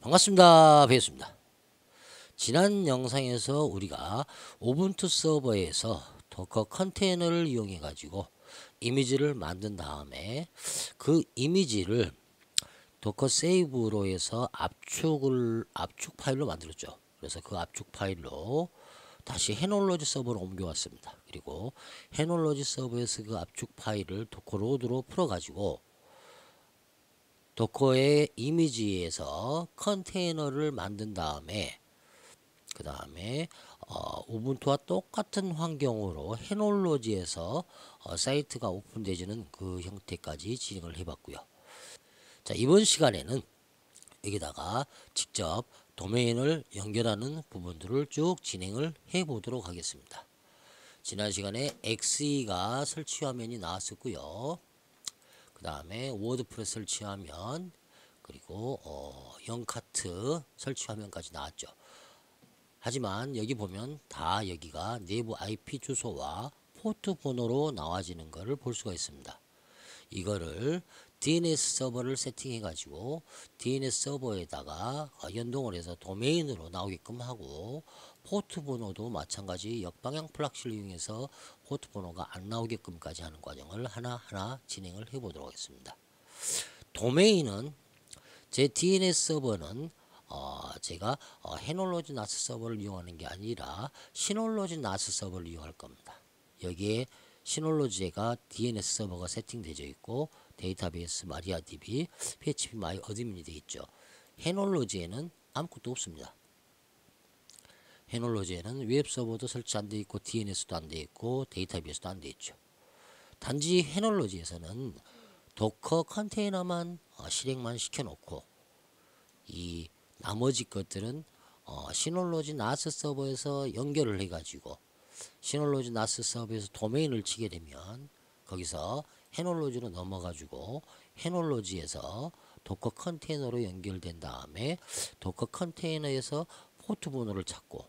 반갑습니다. 배웠습니다. 지난 영상에서 우리가 오븐투 서버에서 도커 컨테이너를 이용해 가지고 이미지를 만든 다음에 그 이미지를 도커 세이브로 해서 압축 파일로 만들었죠. 그래서 그 압축 파일로 다시 해놀로지 서버로 옮겨왔습니다. 그리고 해놀로지 서버에서 그 압축 파일을 도커 로드로 풀어 가지고 도커의 이미지에서 컨테이너를 만든 다음에 그 다음에 우분투와 똑같은 환경으로 해놀로지에서 사이트가 오픈되지는 그 형태까지 진행을 해봤고요. 자, 이번 시간에는 여기다가 직접 도메인을 연결하는 부분들을 쭉 진행을 해 보도록 하겠습니다. 지난 시간에 XE가 설치 화면이 나왔었고요. 그 다음에 워드프레스 설치 화면, 그리고 영카트 설치 화면까지 나왔죠. 하지만 여기 보면 다 여기가 내부 IP 주소와 포트 번호로 나와지는 것을 볼 수가 있습니다. 이거를 DNS 서버를 세팅해 가지고 DNS 서버에다가 연동을 해서 도메인으로 나오게끔 하고, 포트 번호도 마찬가지 역방향 플락시를 이용해서 포트 번호가 안 나오게끔까지 하는 과정을 하나하나 진행을 해 보도록 하겠습니다. 도메인은 제 DNS 서버는 제가 해놀로지 나스 서버를 이용하는 게 아니라 시놀로지 나스 서버를 이용할 겁니다. 여기에 시놀로지가 DNS 서버가 세팅되어 있고 데이터베이스 마리아DB, PHP 마이 어드민이 되어 있죠. 해놀로지에는 아무것도 없습니다. 해놀로지에는 웹 서버도 설치 안 되어 있고 DNS도 안 되어 있고 데이터베이스도 안 되어 있죠. 단지 해놀로지에서는 도커 컨테이너만 실행만 시켜놓고 이 나머지 것들은 시놀로지 나스 서버에서 연결을 해가지고 시놀로지 나스 서버에서 도메인을 치게 되면 거기서 해놀로지로 넘어가지고 해놀로지에서 도커 컨테이너로 연결된 다음에 도커 컨테이너에서 포트 번호를 찾고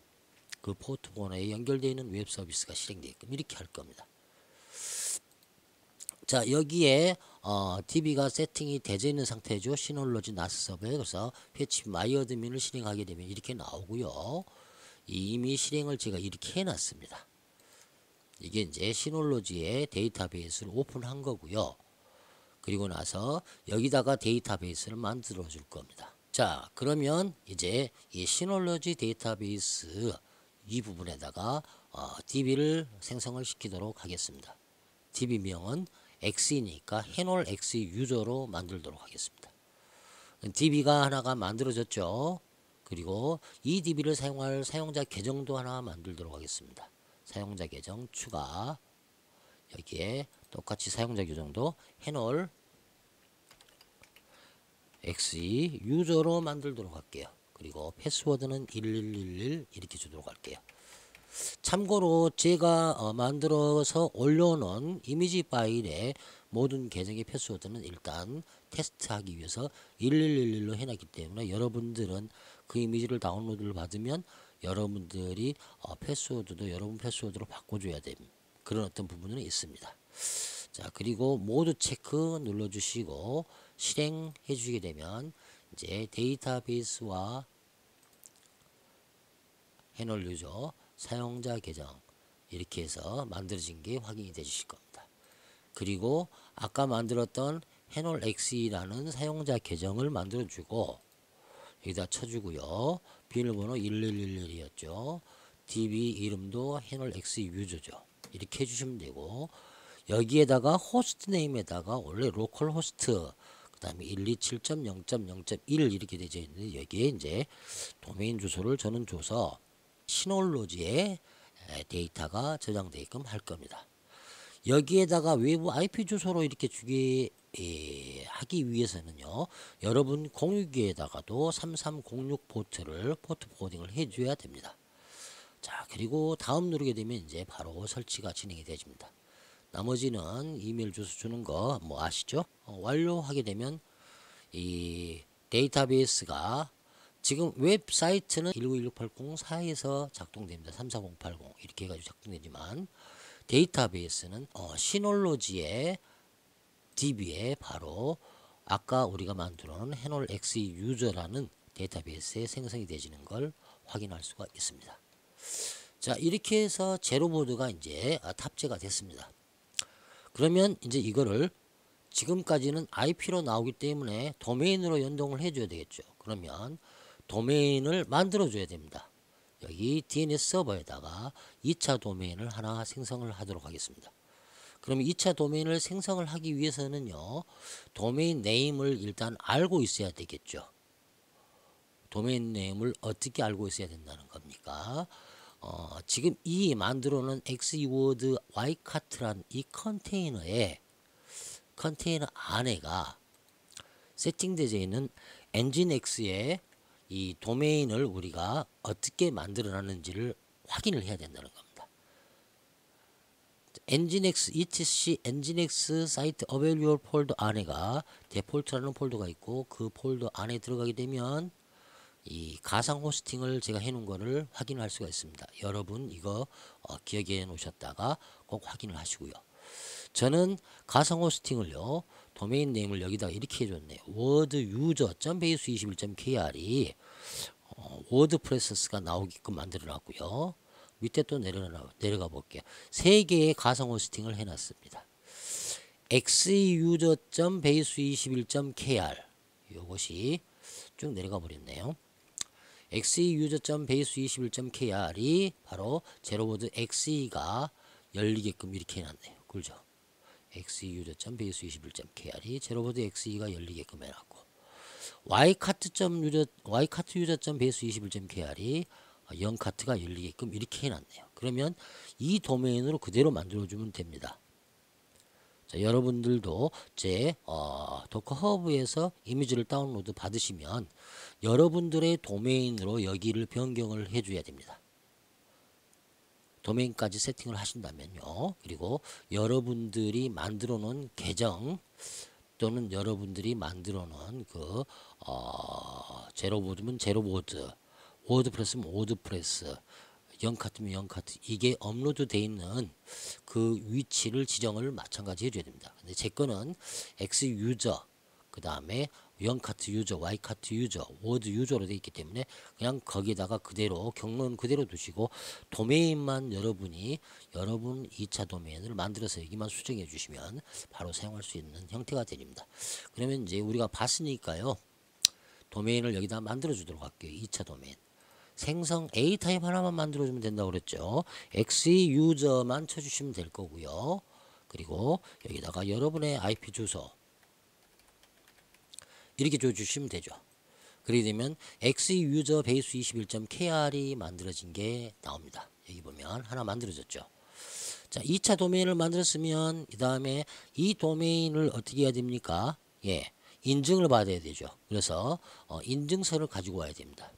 그 포트 번호에 연결되어 있는 웹 서비스가 실행되게끔 이렇게 할 겁니다. 자, 여기에 DB가 세팅이 되어 있는 상태죠. 시놀로지 나스 서버에. 그래서 PHP 마이어드민을 실행하게 되면 이렇게 나오고요. 이미 실행을 제가 이렇게 해놨습니다. 이게 이제 시놀로지의 데이터베이스를 오픈한 거고요. 그리고 나서 여기다가 데이터베이스를 만들어 줄 겁니다. 자, 그러면 이제 이 시놀로지 데이터베이스 이 부분에다가 DB를 생성을 시키도록 하겠습니다. DB명은 X이니까 해놀 X 유저로 만들도록 하겠습니다. DB가 하나가 만들어졌죠. 그리고 이 DB를 사용할 사용자 계정도 하나 만들도록 하겠습니다. 사용자 계정 추가, 여기에 똑같이 사용자 계정도 해놀 X 유저로 만들도록 할게요. 그리고 패스워드는 1111 이렇게 주도록 할게요. 참고로 제가 만들어서 올려놓은 이미지 파일에 모든 계정의 패스워드는 일단 테스트하기 위해서 1111로 해놨기 때문에 여러분들은 그 이미지를 다운로드를 받으면 여러분들이 패스워드도 여러분 패스워드로 바꿔줘야 됩니다. 그런 어떤 부분은 있습니다. 자, 그리고 모두 체크 눌러주시고 실행해 주시게 되면 이제 데이터베이스와 해놀 유저 사용자 계정 이렇게 해서 만들어진 게 확인이 되실 겁니다. 그리고 아까 만들었던 해놀 X라는 사용자 계정을 만들어주고 여기다 쳐주고요. 비밀번호 1111이었죠. DB 이름도 해놀 X 유저죠. 이렇게 해주시면 되고, 여기에다가 호스트 네임에다가 원래 로컬 호스트 그 다음에 127.0.0.1 이렇게 되어 있는데 여기에 이제 도메인 주소를 저는 줘서 시놀로지에 데이터가 저장되게끔 할 겁니다. 여기에다가 외부 IP 주소로 이렇게 주게 하기 위해서는요, 여러분 공유기에다가도 3306 포트를 포트 포딩을 해줘야 됩니다. 자, 그리고 다음 누르게 되면 이제 바로 설치가 진행이 되집니다. 나머지는 이메일 주소 주는 거 뭐 아시죠? 완료하게 되면 이 데이터베이스가 지금 웹사이트는 1921680 작동됩니다. 34080 이렇게 해가지고 작동되지만 데이터베이스는 시놀로지의 DB에 바로 아까 우리가 만들어놓은 해놀 X 유저라는 데이터베이스에 생성이 되지는 걸 확인할 수가 있습니다. 자, 이렇게 해서 제로보드가 이제 탑재가 됐습니다. 그러면 이제 이거를 지금까지는 IP로 나오기 때문에 도메인으로 연동을 해줘야 되겠죠. 그러면 도메인을 만들어 줘야 됩니다. 여기 DNS 서버에다가 2차 도메인을 하나 생성을 하도록 하겠습니다. 그럼 2차 도메인을 생성을 하기 위해서는요, 도메인 네임을 일단 알고 있어야 되겠죠. 도메인 네임을 어떻게 알고 있어야 된다는 겁니까? 지금 이 만들어 놓은 xword ycart란 이 컨테이너 안에가 세팅되어 있는 엔진X의 이 도메인을 우리가 어떻게 만들어 놨는지를 확인을 해야 된다는 겁니다. 엔진X etc 엔진X 사이트 어베이얼 폴더 안에가 데폴트라는 폴더가 있고, 그 폴더 안에 들어가게 되면 이 가상 호스팅을 제가 해놓은 거를 확인할 수가 있습니다. 여러분 이거 기억해 놓으셨다가 꼭 확인을 하시고요. 저는 가상 호스팅을요, 도메인 네임을 여기다가 이렇게 해줬네요. worduser.base21.kr이 워드프레스가 나오게끔 만들어 놨고요. 밑에 또 내려가 볼게요. 세 개의 가상 호스팅을 해놨습니다. xuser.base21.kr 이것이 쭉 내려가 버렸네요. xuser.base21.kr이 바로 제로보드 XE가 열리게끔 이렇게 해놨네요. 그죠? xuser.base21.kr이 제로보드 XE가 열리게끔 해놨고, ycart.user.base21.kr이 0카트가 열리게끔 이렇게 해놨네요. 그러면 이 도메인으로 그대로 만들어주면 됩니다. 자, 여러분들도 제 도커 허브에서 이미지를 다운로드 받으시면 여러분들의 도메인으로 여기를 변경을 해줘야 됩니다. 도메인까지 세팅을 하신다면요. 그리고 여러분들이 만들어 놓은 계정 또는 여러분들이 만들어 놓은 그 제로보드면 제로보드, 워드프레스면 워드프레스, 0카트면 0카트, 이게 업로드 돼 있는 그 위치를 지정을 마찬가지 해줘야 됩니다. 근데 제 거는 X 유저, 그 다음에 0카트 유저, Y카트 유저, 워드 유저로 되어 있기 때문에 그냥 거기다가 그대로 경로는 그대로 두시고, 도메인만 여러분 2차 도메인을 만들어서 여기만 수정해 주시면 바로 사용할 수 있는 형태가 됩니다. 그러면 이제 우리가 봤으니까요, 도메인을 여기다 만들어 주도록 할게요. 2차 도메인 생성 A 타입 하나만 만들어주면 된다고 그랬죠. XE 유저만 쳐주시면 될 거고요. 그리고 여기다가 여러분의 IP 주소 이렇게 줘주시면 되죠. 그렇게 되면 XE 유저 베이스 21.kr이 만들어진 게 나옵니다. 여기 보면 하나 만들어졌죠. 자, 2차 도메인을 만들었으면 그 다음에 이 도메인을 어떻게 해야 됩니까? 예, 인증을 받아야 되죠. 그래서 인증서를 가지고 와야 됩니다.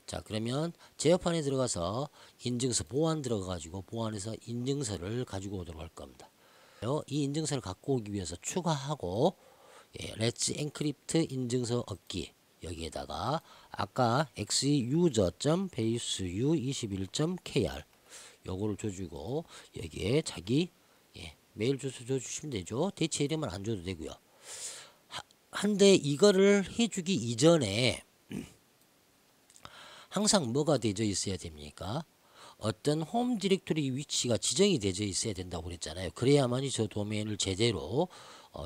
자, 그러면 제어판에 들어가서 인증서 보안 들어가가지고 보안에서 인증서를 가지고 오도록 할 겁니다. 이 인증서를 갖고 오기 위해서 추가하고, 예, Let's Encrypt 인증서 얻기, 여기에다가 아까 xuser.baseu21.kr 요거를 줘주고, 여기에 자기 메일 주소 줘주시면 되죠. 대체 이름은 안 줘도 되고요. 한데 이거를 해주기 이전에 항상 뭐가 되어 있어야 됩니까? 어떤 홈 디렉토리 위치가 지정이 되어 있어야 된다고 그랬잖아요. 그래야만이 저 도메인을 제대로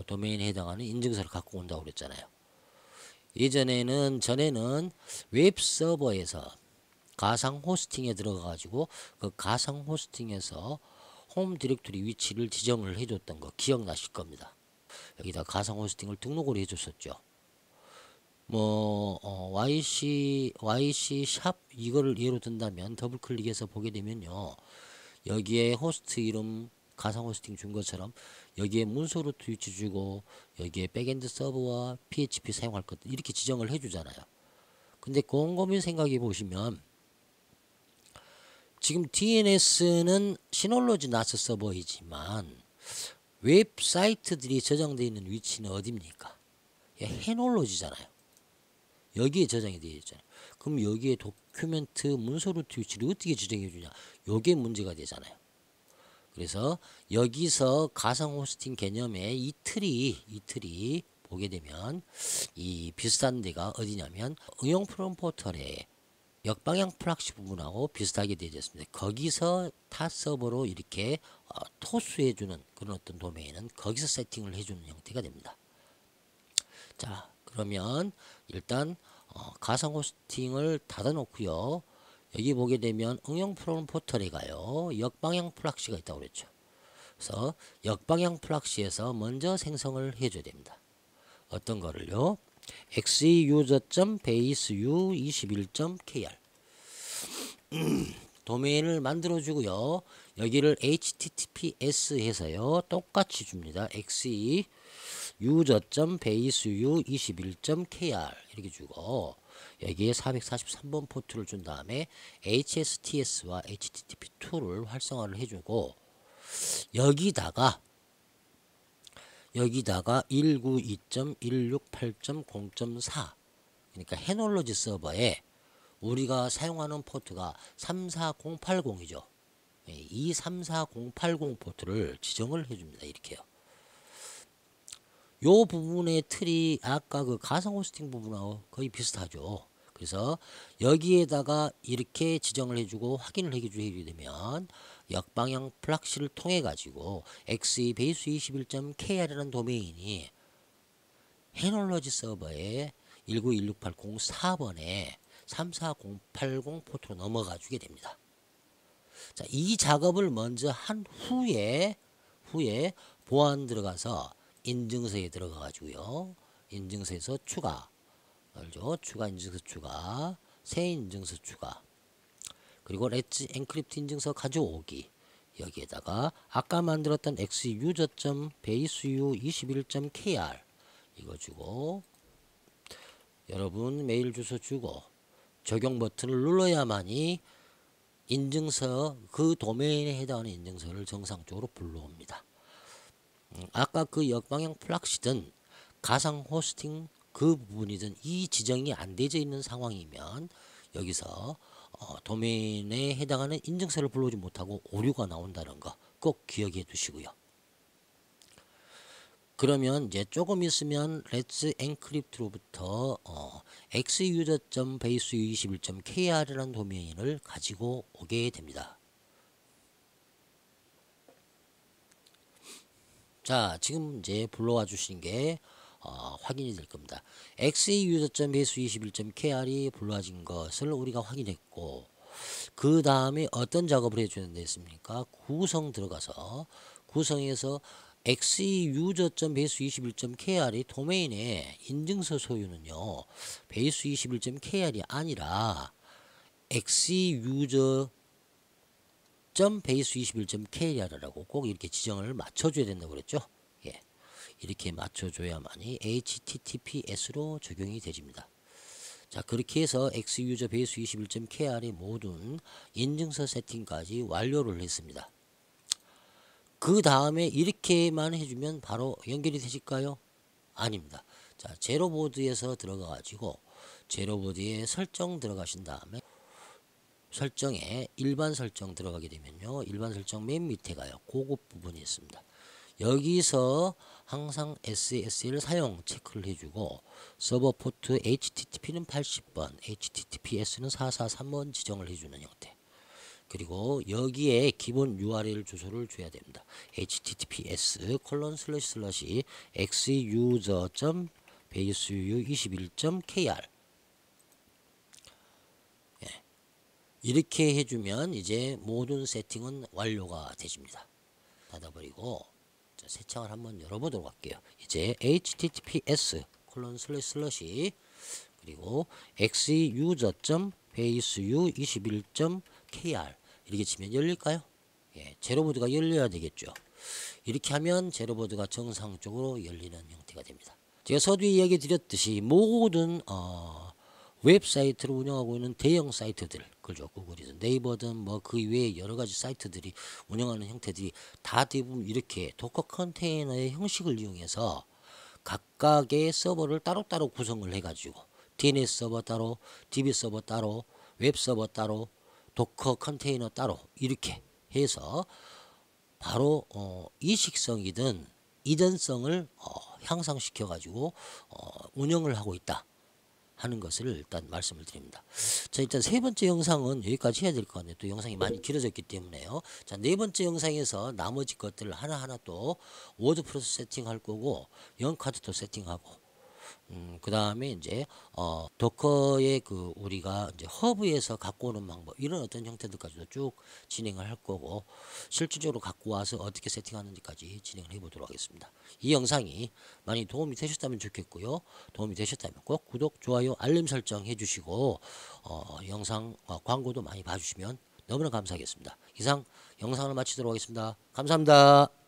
도메인에 해당하는 인증서를 갖고 온다고 그랬잖아요. 전에는 웹 서버에서 가상 호스팅에 들어가 가지고 그 가상 호스팅에서 홈 디렉토리 위치를 지정을 해줬던 거 기억나실 겁니다. 여기다 가상 호스팅을 등록을 해줬었죠. YC 샵 이거를 예로 든다면 더블 클릭해서 보게 되면요, 여기에 호스트 이름 가상 호스팅 준 것처럼 여기에 문서 루트 위치 주고, 여기에 백엔드 서버와 PHP 사용할 것 이렇게 지정을 해주잖아요. 근데 곰곰이 생각해 보시면 지금 DNS는 시놀로지 나스 서버이지만 웹사이트들이 저장되어 있는 위치는 어디입니까? 해놀로지잖아요. 여기에 저장이 되어 있잖아요. 그럼 여기에 도큐멘트 문서 루트 위치를 어떻게 지정해 주냐, 요게 문제가 되잖아요. 그래서 여기서 가상 호스팅 개념의 이 틀이 보게 되면 이 비슷한 데가 어디냐면 응용 프롬 포털의 역방향 프락시 부분하고 비슷하게 되어 있습니다. 거기서 타 서버로 이렇게 토수해주는 그런 어떤 도메인은 거기서 세팅을 해주는 형태가 됩니다. 자, 그러면 일단 가상 호스팅을 닫아 놓고요. 여기 보게 되면 응용 프롬 포털에 가요. 역방향 프락시가 있다고 그랬죠. 그래서 역방향 프락시에서 먼저 생성을 해줘야 됩니다. 어떤 거를요? xeuser.baseu21.kr 도메인을 만들어 주고요. 여기를 https 해서요. 똑같이 줍니다. xeuser.baseu21.kr 이렇게 주고 여기에 443번 포트를 준 다음에 hsts와 http2를 활성화를 해주고 여기다가 192.168.0.4 그러니까 해놀로지 서버에 우리가 사용하는 포트가 34080이죠. 이 34080 포트를 지정을 해줍니다. 이렇게요. 요 부분의 틀이 아까 그 가상 호스팅 부분하고 거의 비슷하죠. 그래서 여기에다가 이렇게 지정을 해주고 확인을 해주게 되면 역방향 프락시를 통해 가지고 xebase21.kr이라는 도메인이 해놀로지 서버에 1916804번에 34080 포트로 넘어가 주게 됩니다. 자, 이 작업을 먼저 한 후에 보안 들어가서 인증서에 들어가 가지고요. 인증서에서 추가 알죠? 추가 인증서 추가, 새 인증서 추가, 그리고 렛츠 엔크립트 인증서 가져오기. 여기에다가 아까 만들었던 xuser.baseu21.kr 이거 주고 여러분 메일 주소 주고 적용 버튼을 눌러야만이 인증서 그 도메인에 해당하는 인증서를 정상적으로 불러옵니다. 아까 그 역방향 플락시든 가상 호스팅 그 부분이든 이 지정이 안 되어 있는 상황이면 여기서 도메인에 해당하는 인증서를 불러오지 못하고 오류가 나온다는 거 꼭 기억해 두시고요. 그러면 이제 조금 있으면 렛츠 엔크립트로부터 xuser.baseu21.kr이라는 도메인을 가지고 오게 됩니다. 자, 지금 이제 불러와 주신 게 확인이 될 겁니다. xuser.baseu21.kr이 불러진 것을 우리가 확인했고 그 다음에 어떤 작업을 해주는 데 있습니까? 구성 들어가서 구성에서 xuser.baseu21.kr이 도메인의 인증서 소유는요. baseu21.kr이 아니라 xuser.baseu21.kr이라고 꼭 이렇게 지정을 맞춰줘야 된다고 그랬죠. 예. 이렇게 맞춰줘야만이 https로 적용이 되집니다. 자, 그렇게 해서 xuser.baseu21.kr의 모든 인증서 세팅까지 완료를 했습니다. 그 다음에 이렇게만 해주면 바로 연결이 되실까요? 아닙니다. 자, 제로보드에서 들어가 가지고 제로보드에 설정 들어가신 다음에 설정에 일반 설정 들어가게 되면요. 일반 설정 맨 밑에 가요. 고급 부분이 있습니다. 여기서 항상 SSL 사용 체크를 해주고 서버 포트 HTTP는 80번, HTTPS는 443번 지정을 해주는 형태. 그리고 여기에 기본 URL 주소를 줘야 됩니다. https://xuser.baseu21.kr 이렇게 해주면 이제 모든 세팅은 완료가 되십니다. 닫아버리고 세창을 한번 열어보도록 할게요. 이제 https:/ 그리고 xuser.baseu21.kr 이렇게 치면 열릴까요? 예, 제로보드가 열려야 되겠죠. 이렇게 하면 제로보드가 정상적으로 열리는 형태가 됩니다. 제가 서두에 이야기 드렸듯이 모든 웹사이트를 운영하고 있는 대형 사이트들, 그죠? 구글이든 네이버든 뭐 그 외에 여러 가지 사이트들이 운영하는 형태들이 다 대부분 이렇게 도커 컨테이너의 형식을 이용해서 각각의 서버를 따로따로 구성을 해가지고 DNS 서버 따로, DB 서버 따로, 웹 서버 따로, 도커 컨테이너 따로 이렇게 해서 바로 이식성이든 이전성을 향상시켜 가지고 운영을 하고 있다 하는 것을 일단 말씀을 드립니다. 자, 일단 세 번째 영상은 여기까지 해야 될 것 같네요. 또 영상이 많이 길어졌기 때문에요. 자, 네 번째 영상에서 나머지 것들을 하나하나 또 워드프레스 세팅할 거고 영카드도 세팅하고 그 다음에 이제 도커의 그 우리가 이제 허브에서 갖고 오는 방법 이런 어떤 형태들까지도 쭉 진행을 할 거고 실질적으로 갖고 와서 어떻게 세팅하는지까지 진행을 해보도록 하겠습니다. 이 영상이 많이 도움이 되셨다면 좋겠고요. 도움이 되셨다면 꼭 구독, 좋아요, 알림 설정 해주시고 영상 광고도 많이 봐주시면 너무나 감사하겠습니다. 이상 영상을 마치도록 하겠습니다. 감사합니다.